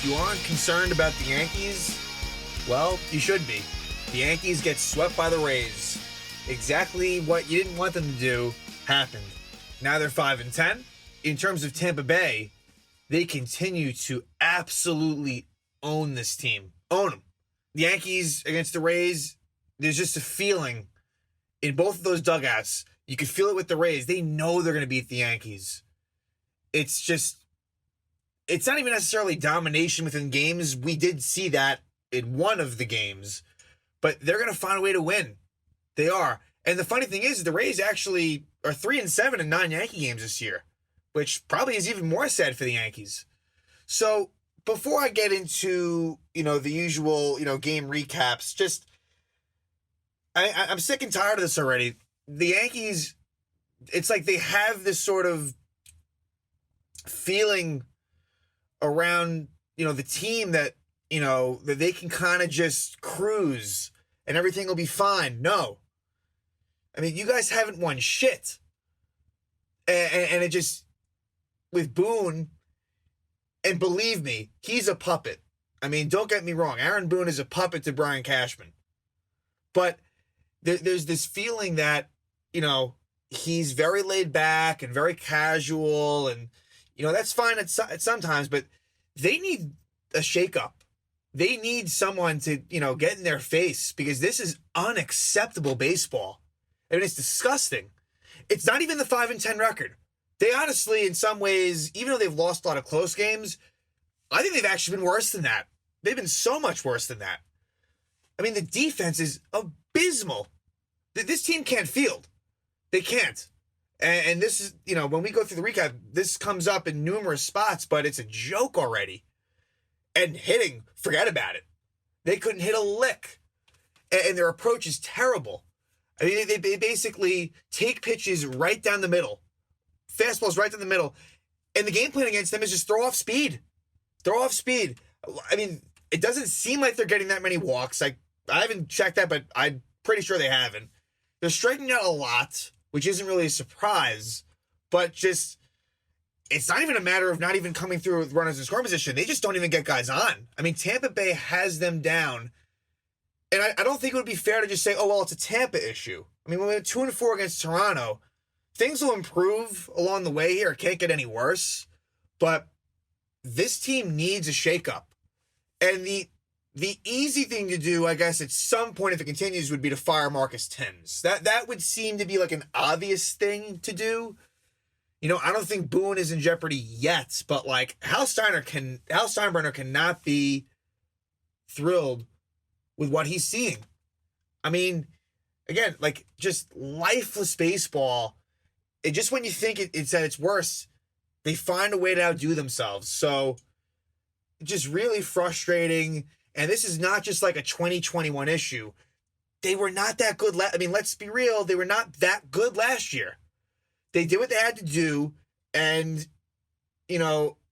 if you aren't concerned about the Yankees, well, you should be. The Yankees get swept by the Rays. Exactly what you didn't want them to do happened. Now they're 5-10. In terms of Tampa Bay, they continue to absolutely own this team. Own them. The Yankees against the Rays, there's just a feeling in both of those dugouts. You can feel it with the Rays. They know they're going to beat the Yankees. It's not even necessarily domination within games. We did see that in one of the games, but they're going to find a way to win. They are. And the funny thing is, the Rays actually are 3-7 in non-Yankee games this year, which probably is even more sad for the Yankees. So before I get into, the usual, game recaps, I'm sick and tired of this already. The Yankees, it's like they have this sort of feeling around, the team that, that they can kind of just cruise and everything will be fine. No. I mean, you guys haven't won shit. And it just, with Boone, and believe me, he's a puppet. I mean, don't get me wrong. Aaron Boone is a puppet to Brian Cashman. But there's this feeling that, he's very laid back and very casual. And, that's fine at sometimes, but they need a shakeup. They need someone to, get in their face because this is unacceptable baseball. I mean, it's disgusting. It's not even the 5-10 record. They honestly, in some ways, even though they've lost a lot of close games, I think they've actually been worse than that. They've been so much worse than that. I mean, the defense is abysmal. This team can't field. They can't. And this is, when we go through the recap, this comes up in numerous spots, but it's a joke already. And hitting, forget about it. They couldn't hit a lick. And their approach is terrible. I mean, they basically take pitches right down the middle. Fastballs right down the middle. And the game plan against them is just throw off speed. Throw off speed. I mean, it doesn't seem like they're getting that many walks. I haven't checked that, but I'm pretty sure they haven't. They're striking out a lot, which isn't really a surprise. But just, it's not even a matter of not even coming through with runners in scoring position. They just don't even get guys on. I mean, Tampa Bay has them down. And I don't think it would be fair to just say, oh, well, it's a Tampa issue. I mean, when we went 2-4 against Toronto, things will improve along the way here. It can't get any worse. But this team needs a shakeup. And the easy thing to do, I guess, at some point if it continues, would be to fire Marcus Timms. That would seem to be like an obvious thing to do. I don't think Boone is in jeopardy yet, but like Hal Steinbrenner cannot be thrilled with what he's seeing. I mean, again, like just lifeless baseball. Just when you think it's at its worst, they find a way to outdo themselves. So just really frustrating. And this is not just like a 2021 issue. They were not that good. I mean, let's be real. They were not that good last year. They did what they had to do. And,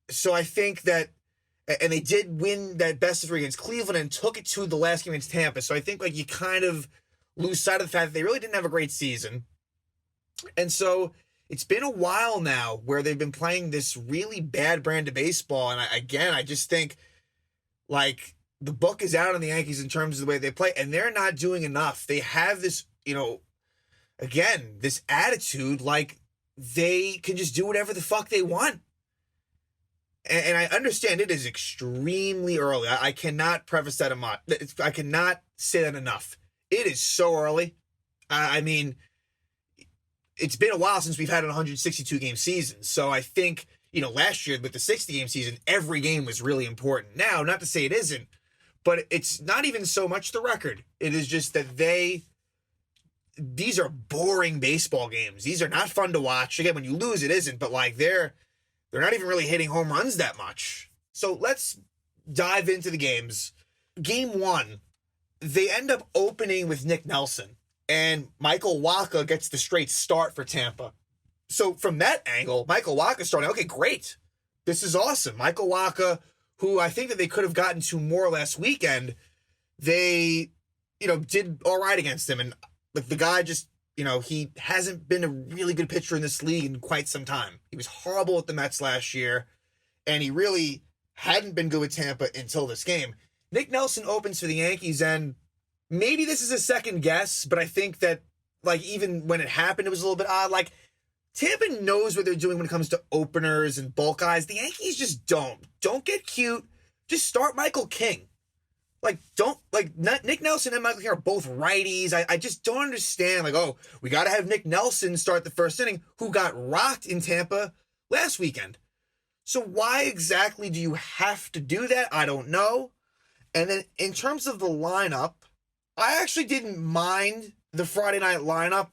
so I think that, and they did win that best of three against Cleveland and took it to the last game against Tampa. So I think like you kind of lose sight of the fact that they really didn't have a great season. And so it's been a while now where they've been playing this really bad brand of baseball. And I just think like the book is out on the Yankees in terms of the way they play, and they're not doing enough. They have this, again, this attitude like they can just do whatever the fuck they want. And I understand it is extremely early. I cannot preface that enough. I cannot say that enough. It is so early. I mean, it's been a while since we've had an 162-game season. So I think, last year with the 60-game season, every game was really important. Now, not to say it isn't, but it's not even so much the record. It is just that these are boring baseball games. These are not fun to watch. Again, when you lose, it isn't, but like they're not even really hitting home runs that much. So let's dive into the games. Game 1, they end up opening with Nick Nelson, and Michael Wacha gets the straight start for Tampa. So from that angle, Michael Wacha starting, okay, great. This is awesome. Michael Wacha, who I think that they could have gotten to more last weekend, they, did all right against him. And the guy just, he hasn't been a really good pitcher in this league in quite some time. He was horrible at the Mets last year, and he really hadn't been good with Tampa until this game. Nick Nelson opens for the Yankees, and maybe this is a second guess, but I think that, like, even when it happened, it was a little bit odd. Like, Tampa knows what they're doing when it comes to openers and bulk guys. The Yankees just don't. Don't get cute. Just start Michael King. Like, Nick Nelson and Michael King are both righties. I just don't understand. Like, oh, we got to have Nick Nelson start the first inning, who got rocked in Tampa last weekend. So why exactly do you have to do that? I don't know. And then in terms of the lineup, I actually didn't mind the Friday night lineup.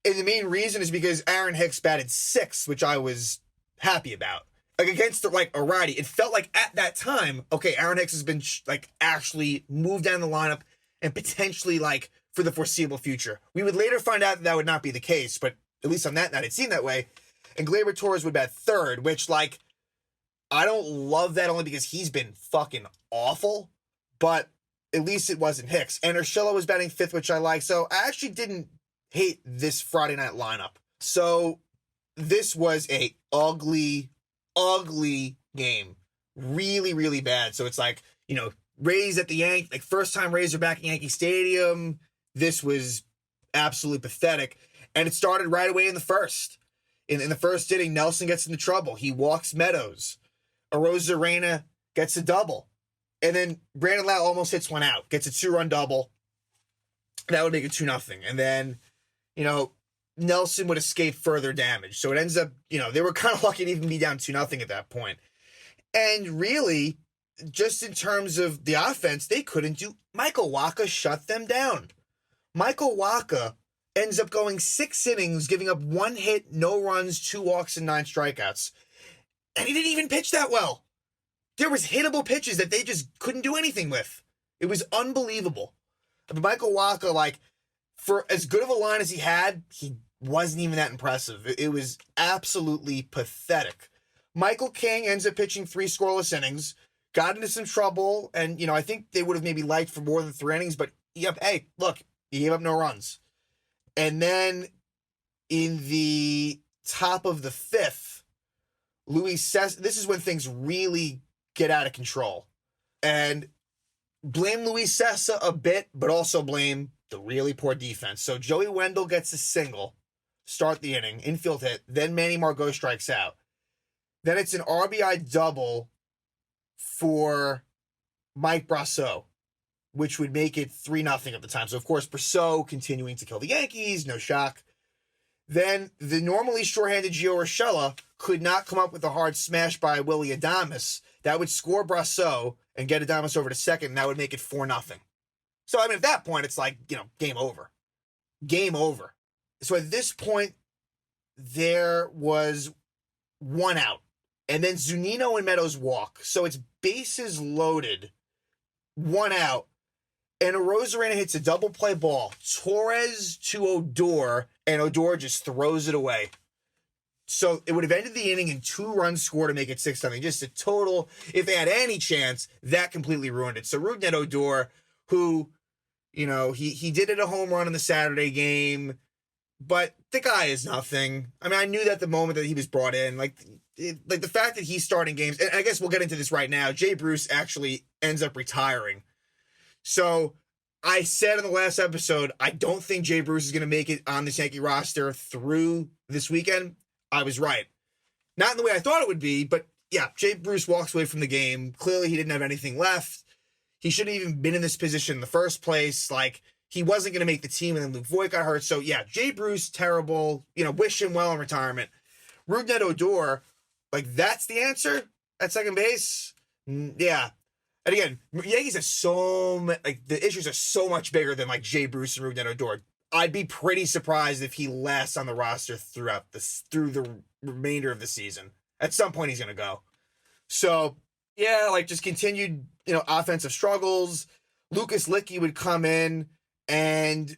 And the main reason is because Aaron Hicks batted 6th, which I was happy about. Like, against, like, a righty. It felt like at that time, okay, Aaron Hicks has been, like, actually moved down the lineup and potentially, like, for the foreseeable future. We would later find out that would not be the case, but at least on that night it seemed that way. And Gleyber Torres would bat 3rd, which, like, I don't love that only because he's been fucking awful, but at least it wasn't Hicks. And Urshela was batting 5th, which I like, so I actually didn't hate this Friday night lineup. So this was a ugly game. Really, really bad. So it's like, you know, Rays at the Yankee, like, first time Rays are back at Yankee Stadium. This was absolutely pathetic. And it started right away in the first. In the first inning, Nelson gets into trouble. He walks Meadows. Arozarena gets a double. And then Brandon Lau almost hits one out. Gets a 2-run double. That would make it 2-0. And then, you know, Nelson would escape further damage. So it ends up, you know, they were kind of lucky to even be down 2-0 at that point. And really, just in terms of the offense, they couldn't do. Michael Wacha shut them down. Michael Wacha ends up going 6 innings, giving up 1 hit, no runs, 2 walks, and 9 strikeouts. And he didn't even pitch that well. There was hittable pitches that they just couldn't do anything with. It was unbelievable. But Michael Wacha, like, for as good of a line as he had, he wasn't even that impressive. It was absolutely pathetic. Michael King ends up pitching 3 scoreless innings, got into some trouble, and, you know, I think they would have maybe liked for more than 3 innings, but, yep, hey, look, he gave up no runs. And then in the top of the 5th, this is when things really get out of control. And blame Luis Sessa a bit, but also blame the really poor defense. So Joey Wendell gets a single, start the inning, infield hit, then Manny Margot strikes out. Then it's an RBI double for Mike Brasso, which would make it 3-0 at the time. So, of course, Brasso continuing to kill the Yankees, no shock. Then the normally short-handed Gio Urshela could not come up with a hard smash by Willy Adames. That would score Brasso and get Adames over to second, and that would make it 4-0. So, I mean, at that point, it's like, you know, game over. Game over. So, at this point, there was 1 out. And then Zunino and Meadows walk. So, it's bases loaded, 1 out. And Arozarena hits a double play ball. Torres to Odor, and Odor just throws it away. So it would have ended the inning in 2 runs scored to make it 6-0. Just a total, if they had any chance, that completely ruined it. So Rougned Odor, who, you know, he did it a home run in the Saturday game, but the guy is nothing. I mean, I knew that the moment that he was brought in, like the fact that he's starting games, and I guess we'll get into this right now, Jay Bruce actually ends up retiring. So I said in the last episode, I don't think Jay Bruce is going to make it on this Yankee roster through this weekend. I was right. Not in the way I thought it would be, but yeah, Jay Bruce walks away from the game. Clearly, he didn't have anything left. He shouldn't have even been in this position in the first place. Like, he wasn't going to make the team, and then Luke Voigt got hurt. So yeah, Jay Bruce, terrible. You know, wish him well in retirement. Rougned Odor, like, that's the answer at second base? Yeah. And again, Yankees have the issues are so much bigger than, like, Jay Bruce and Rougned Odor. I'd be pretty surprised if he lasts on the roster through the remainder of the season. At some point, he's going to go. So, yeah, like, just continued, you know, offensive struggles. Lucas Licky would come in and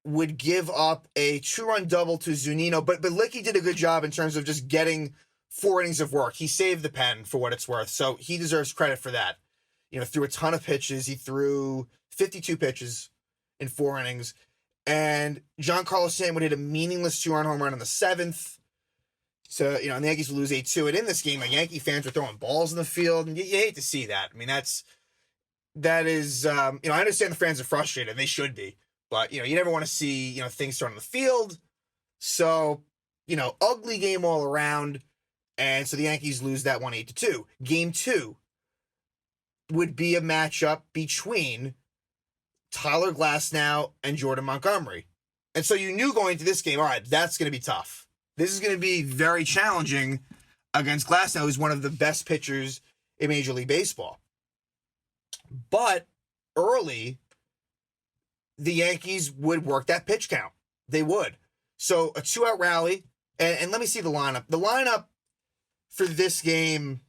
would give up a 2-run double to Zunino. But Licky did a good job in terms of just getting 4 innings of work. He saved the pen for what it's worth. So he deserves credit for that. You know, threw a ton of pitches. He threw 52 pitches in 4 innings. And Giancarlo Stanton would hit a meaningless 2-run home run in the 7th. So, and the Yankees will lose 8-2. And in this game, Yankee fans were throwing balls in the field, and you hate to see that. I mean, that is, I understand the fans are frustrated, and they should be. But, you never want to see, things thrown on the field. So, ugly game all around. And so the Yankees lose that one 8-2. Game 2 would be a matchup between Tyler Glasnow and Jordan Montgomery. And so you knew going into this game, all right, that's going to be tough. This is going to be very challenging against Glasnow, who's one of the best pitchers in Major League Baseball. But early, the Yankees would work that pitch count. They would. So a 2-out rally, and let me see the lineup. The lineup for this game,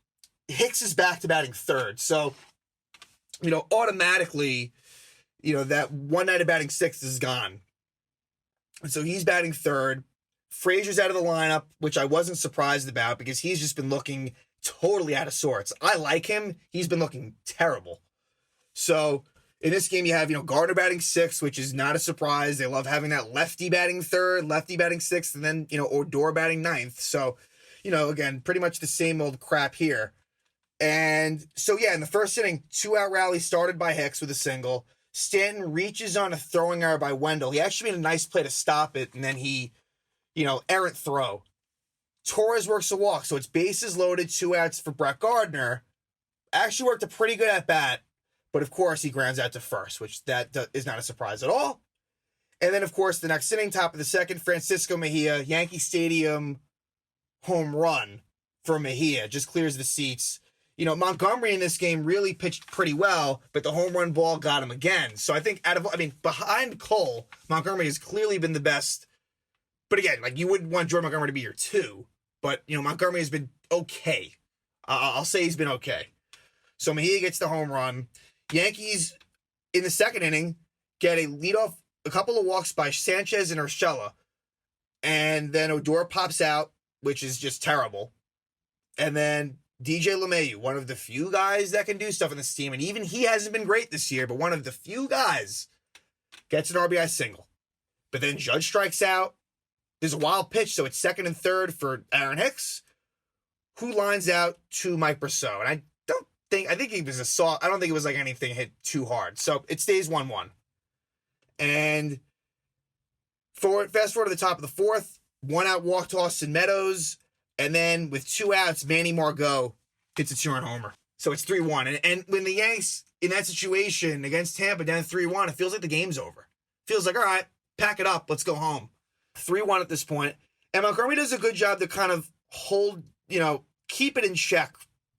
Hicks is back to batting third. So, automatically, that one night of batting sixth is gone. And so he's batting third. Frazier's out of the lineup, which I wasn't surprised about because he's just been looking totally out of sorts. I like him. He's been looking terrible. So in this game, you have, Gardner batting sixth, which is not a surprise. They love having that lefty batting third, lefty batting sixth, and then, Odor batting ninth. So, again, pretty much the same old crap here. And so, yeah, in the first inning, 2-out rally started by Hicks with a single. Stanton reaches on a throwing error by Wendell. He actually made a nice play to stop it, and then he, errant throw. Torres works a walk, so it's bases loaded, 2 outs for Brett Gardner. Actually worked a pretty good at-bat, but of course he grounds out to first, which that is not a surprise at all. And then, of course, the next inning, top of the second, Francisco Mejia, Yankee Stadium home run for Mejia, just clears the seats. Montgomery in this game really pitched pretty well, but the home run ball got him again. So I think behind Cole, Montgomery has clearly been the best. But again, you wouldn't want Jordan Montgomery to be your 2. But, Montgomery has been okay. I'll say he's been okay. So Mejia gets the home run. Yankees, in the second inning, get a couple of walks by Sanchez and Urshela. And then Odor pops out, which is just terrible. And then DJ LeMahieu, one of the few guys that can do stuff in this team, and even he hasn't been great this year, but one of the few guys, gets an RBI single. But then Judge strikes out. There's a wild pitch, so it's second and third for Aaron Hicks, who lines out to Mike Brosseau. And I think he was a soft. I don't think it was anything hit too hard. So it stays 1-1. And fast forward to the top of the fourth, 1-out walk to Austin Meadows. And then with 2 outs, Manny Margot hits a 2-run homer. So it's 3-1. And when the Yanks, in that situation against Tampa, down 3-1, it feels like the game's over. Feels like, all right, pack it up. Let's go home. 3-1 at this point. And Montgomery does a good job to kind of hold, keep it in check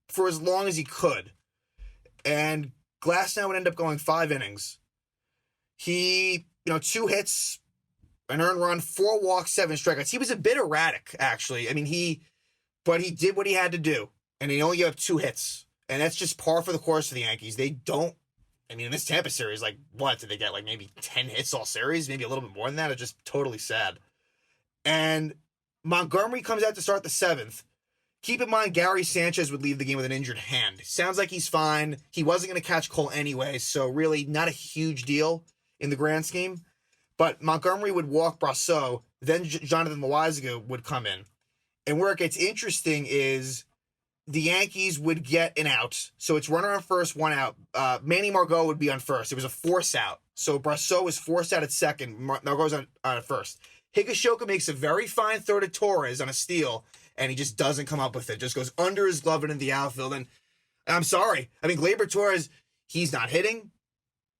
for as long as he could. And Glasnow would end up going 5 innings. He, 2 hits, an earned run, 4 walks, 7 strikeouts. He was a bit erratic, actually. But he did what he had to do. And he only gave up 2 hits. And that's just par for the course for the Yankees. They don't, in this Tampa series, what did they get? Maybe 10 hits all series? Maybe a little bit more than that? It's just totally sad. And Montgomery comes out to start the 7th. Keep in mind, Gary Sanchez would leave the game with an injured hand. Sounds like he's fine. He wasn't going to catch Cole anyway, so really not a huge deal in the grand scheme. But Montgomery would walk Brosseau, then Jonathan Loaisiga would come in. And where it gets interesting is the Yankees would get an out. So it's runner on first, 1 out. Manny Margot would be on first. It was a force out. So Brosseau was forced out at second. Margot's on at first. Higashioka makes a very fine throw to Torres on a steal, and he just doesn't come up with it. Just goes under his glove and into the outfield. And I'm sorry. Gleyber Torres, he's not hitting.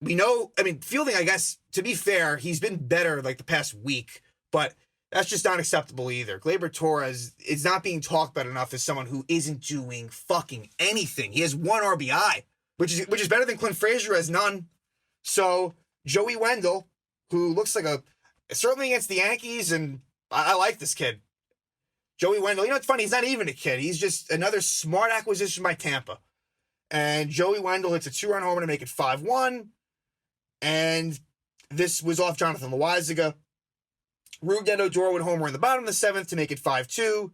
We know, fielding, I guess, to be fair, he's been better the past week, but that's just not acceptable either. Gleyber Torres is not being talked about enough as someone who isn't doing fucking anything. He has 1 RBI, which is better than Clint Frazier, has none. So Joey Wendell, who looks like certainly against the Yankees, and I like this kid. Joey Wendell, it's funny, he's not even a kid. He's just another smart acquisition by Tampa. And Joey Wendell hits a 2-run homer to make it 5-1. And this was off Jonathan Loaisiga. Rougned Odor would homer in the bottom of the 7th to make it 5-2.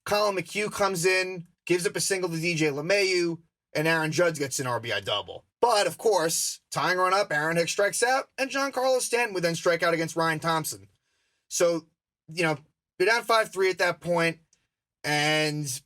Colin McHugh comes in, gives up a single to DJ LeMahieu, and Aaron Judge gets an RBI double. But, of course, tying run up, Aaron Hicks strikes out, and Giancarlo Stanton would then strike out against Ryan Thompson. So, they're down 5-3 at that point. And,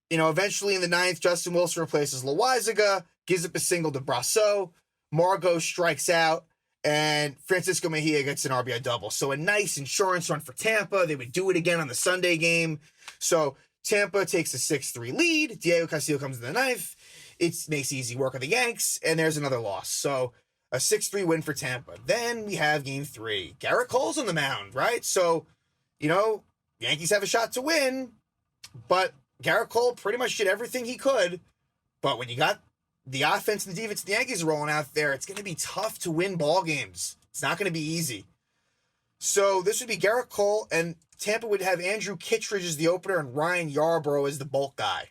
eventually in the ninth, Justin Wilson replaces Loizaga, gives up a single to Brasso. Margot strikes out, and Francisco Mejia gets an RBI double. So a nice insurance run for Tampa. They would do it again on the Sunday game. So Tampa takes a 6-3 lead. Diego Castillo comes in the ninth. It makes easy work of the Yanks, and there's another loss. So a 6-3 win for Tampa. Then we have game 3. Garrett Cole's on the mound, right? So, Yankees have a shot to win, but Garrett Cole pretty much did everything he could. But when you got the offense and the defense the Yankees are rolling out there, it's going to be tough to win ball games. It's not going to be easy. So this would be Garrett Cole, and Tampa would have Andrew Kittredge as the opener and Ryan Yarbrough as the bulk guy.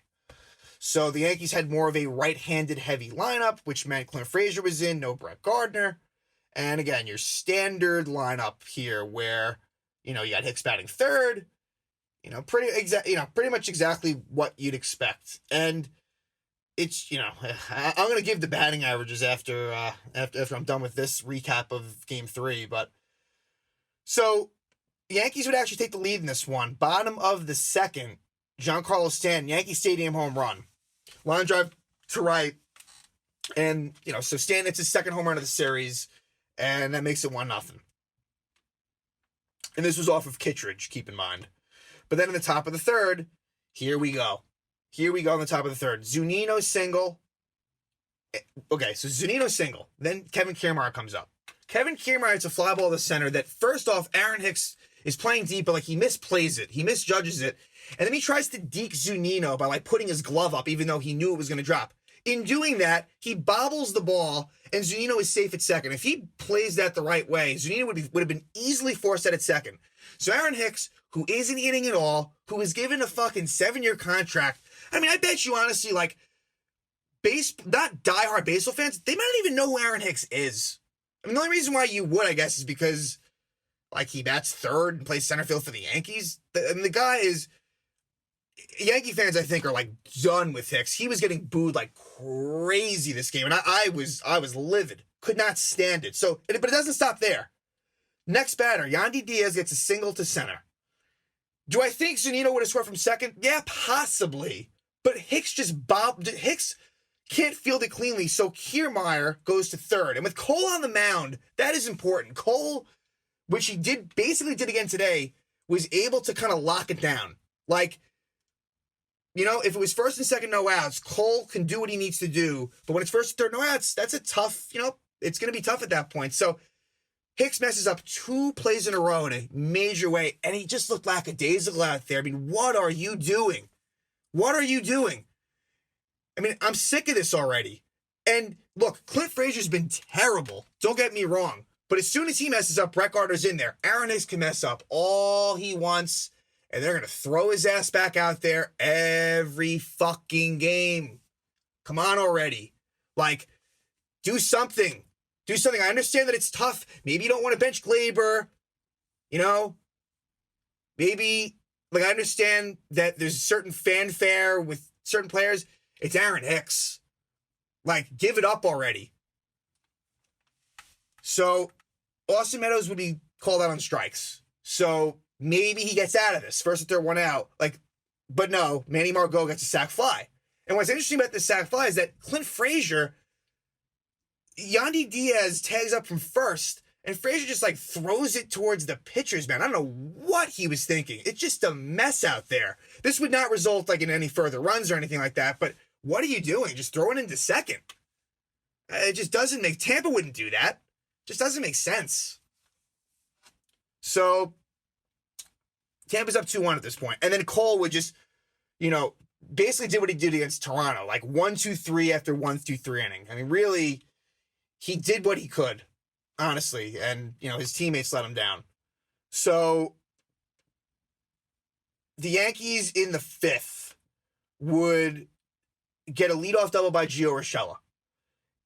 So the Yankees had more of a right-handed heavy lineup, which meant Clint Frazier was in, no Brett Gardner. And again, your standard lineup here where, you got Hicks batting third, pretty much exactly what you'd expect. And it's, I'm going to give the batting averages after I'm done with this recap of game 3. But so the Yankees would actually take the lead in this one. Bottom of the second, Giancarlo Stanton, Yankee Stadium home run. Line drive to right. And, so Stanton, it's his second home run of the series. And that makes it 1-0. And this was off of Kittredge, keep in mind. But then in the top of the third, here we go. Here we go on the top of the third. Zunino single. Okay, so Zunino single. Then Kevin Kiermaier comes up. Kevin Kiermaier hits a fly ball to center that, first off, Aaron Hicks is playing deep, but he misplays it. He misjudges it. And then he tries to deke Zunino by putting his glove up, even though he knew it was going to drop. In doing that, he bobbles the ball, and Zunino is safe at second. If he plays that the right way, Zunino would have been easily forced out at second. So Aaron Hicks, who isn't hitting at all, who was given a fucking 7-year contract. I mean, I bet you honestly, not diehard baseball fans, they might not even know who Aaron Hicks is. I mean, the only reason why you would, I guess, is because, he bats third and plays center field for the Yankees. The guy is... Yankee fans, I think, are done with Hicks. He was getting booed like crazy this game, and I was livid. Could not stand it. So, but it doesn't stop there. Next batter, Yandy Diaz gets a single to center. Do I think Zunino would have scored from second? Yeah, possibly. But Hicks Hicks can't field it cleanly, so Kiermaier goes to third. And with Cole on the mound, that is important. Cole, which he basically did again today, was able to kind of lock it down. If it was first and second, no outs, Cole can do what he needs to do. But when it's first and third, no outs, that's a tough, it's going to be tough at that point. So Hicks messes up 2 plays in a row in a major way, and he just looked lackadaisical out there. I mean, what are you doing? What are you doing? I mean, I'm sick of this already. And look, Clint Frazier's been terrible. Don't get me wrong. But as soon as he messes up, Brett Gardner's in there. Aaron Hicks can mess up all he wants. And they're going to throw his ass back out there every fucking game. Come on already. Do something. Do something. I understand that it's tough. Maybe you don't want to bench Glaber. Maybe, I understand that there's certain fanfare with certain players. It's Aaron Hicks. Give it up already. So, Austin Meadows would be called out on strikes. So, maybe he gets out of this. First and third, 1 out. But no, Manny Margot gets a sac fly. And what's interesting about this sac fly is that Clint Frazier, Yandy Diaz tags up from first, and Frazier just throws it towards the pitcher's mound. I don't know what he was thinking. It's just a mess out there. This would not result in any further runs or anything like that, but what are you doing? Just throw it into second. It just doesn't make... Tampa wouldn't do that. Just doesn't make sense. So... Tampa's up 2-1 at this point. And then Cole would just, basically did what he did against Toronto. 1-2-3 after 1-3 inning. I mean, really, he did what he could, honestly. And, his teammates let him down. So, the Yankees in the 5th would get a leadoff double by Gio Urshela.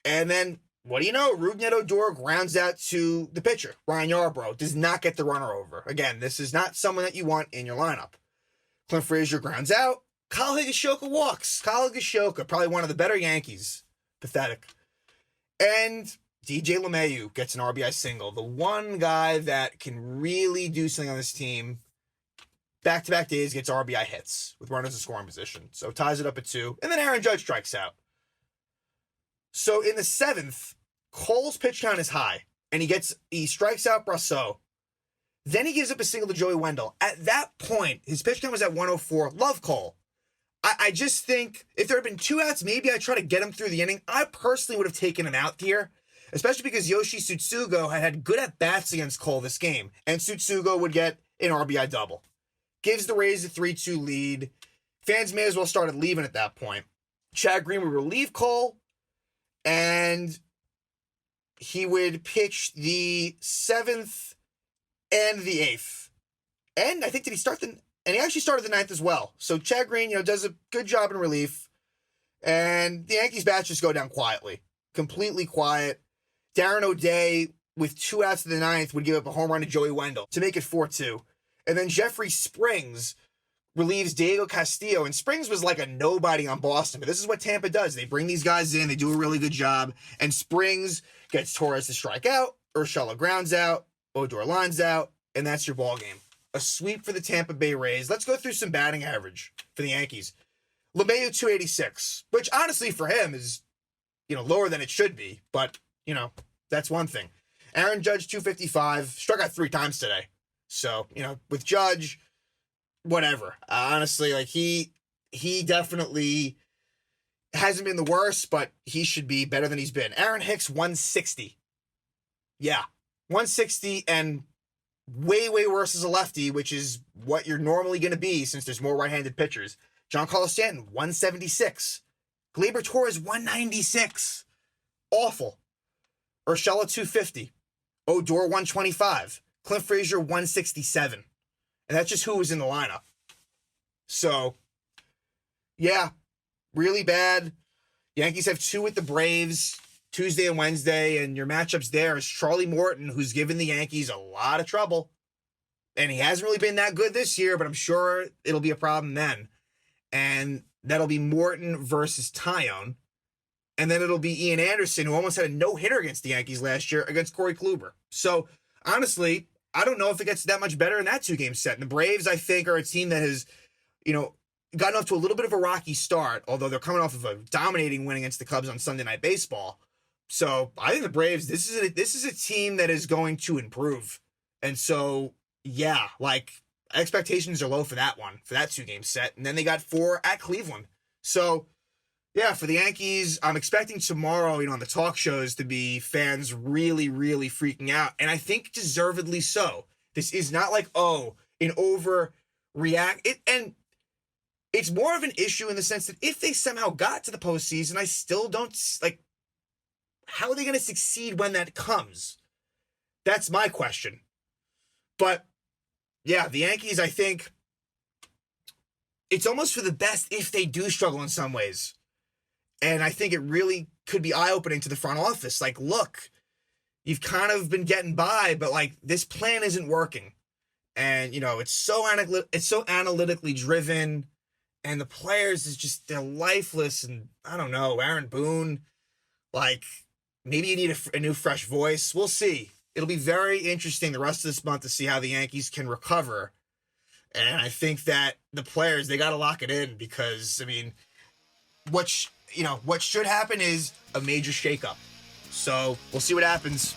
And then, what do you know? Rougned Odor grounds out to the pitcher. Ryan Yarbrough does not get the runner over. Again, this is not someone that you want in your lineup. Clint Frazier grounds out. Kyle Higashioka walks. Kyle Higashioka, probably one of the better Yankees. Pathetic. And DJ LeMahieu gets an RBI single. The one guy that can really do something on this team. back-to-back days gets RBI hits with runners in scoring position. So ties it up at 2. And then Aaron Judge strikes out. So in the 7th, Cole's pitch count is high. And he strikes out Brasso. Then he gives up a single to Joey Wendell. At that point, his pitch count was at 104. Love Cole. I just think if there had been 2 outs, maybe I'd try to get him through the inning. I personally would have taken him out here, especially because Yoshi Tsutsugo had good at-bats against Cole this game. And Tsutsugo would get an RBI double. Gives the Rays a 3-2 lead. Fans may as well started leaving at that point. Chad Green would relieve Cole, and he would pitch the 7th and the 8th. And I think he actually started the 9th as well. So Chad Green, does a good job in relief. And the Yankees bats just go down quietly. Completely quiet. Darren O'Day, with 2 outs in the 9th, would give up a home run to Joey Wendell to make it 4-2. And then Jeffrey Springs relieves Diego Castillo. And Springs was like a nobody on Boston. But this is what Tampa does. They bring these guys in. They do a really good job. And Springs gets Torres to strike out. Urshela grounds out. Odor lines out. And that's your ball game. A sweep for the Tampa Bay Rays. Let's go through some batting average for the Yankees. LeMahieu, 286. Which, honestly, for him is, lower than it should be. But, that's one thing. Aaron Judge, 255. Struck out 3 times today. So, with Judge, whatever. Honestly, he definitely hasn't been the worst, but he should be better than he's been. Aaron Hicks, 160. Yeah, 160 and way, way worse as a lefty, which is what you're normally going to be since there's more right-handed pitchers. Giancarlo Stanton, 176. Gleyber Torres, 196. Awful. Urshela, 250. Odor, 125. Clint Frazier, 167. And that's just who was in the lineup. So, yeah, really bad. Yankees have 2 with the Braves, Tuesday and Wednesday, and your matchups there is Charlie Morton, who's given the Yankees a lot of trouble. And he hasn't really been that good this year, but I'm sure it'll be a problem then. And that'll be Morton versus Tyone. And then it'll be Ian Anderson, who almost had a no-hitter against the Yankees last year against Corey Kluber. So, honestly, I don't know if it gets that much better in that 2-game set. And the Braves, I think, are a team that has, gotten off to a little bit of a rocky start, although they're coming off of a dominating win against the Cubs on Sunday Night Baseball. So I think the Braves, this is a team that is going to improve. And so, yeah, expectations are low for that one, for that 2-game set. And then they got 4 at Cleveland. So, yeah, for the Yankees, I'm expecting tomorrow, on the talk shows to be fans really, really freaking out. And I think deservedly so. This is not an overreact. And it's more of an issue in the sense that if they somehow got to the postseason, I still don't, how are they going to succeed when that comes? That's my question. But, yeah, the Yankees, I think, it's almost for the best if they do struggle in some ways. And I think it really could be eye-opening to the front office. Look, you've kind of been getting by, but, this plan isn't working. And, it's so analytically driven. And the players they're lifeless. And, I don't know, Aaron Boone, maybe you need a new, fresh voice. We'll see. It'll be very interesting the rest of this month to see how the Yankees can recover. And I think that the players, they got to lock it in because, what should happen is a major shakeup. So we'll see what happens.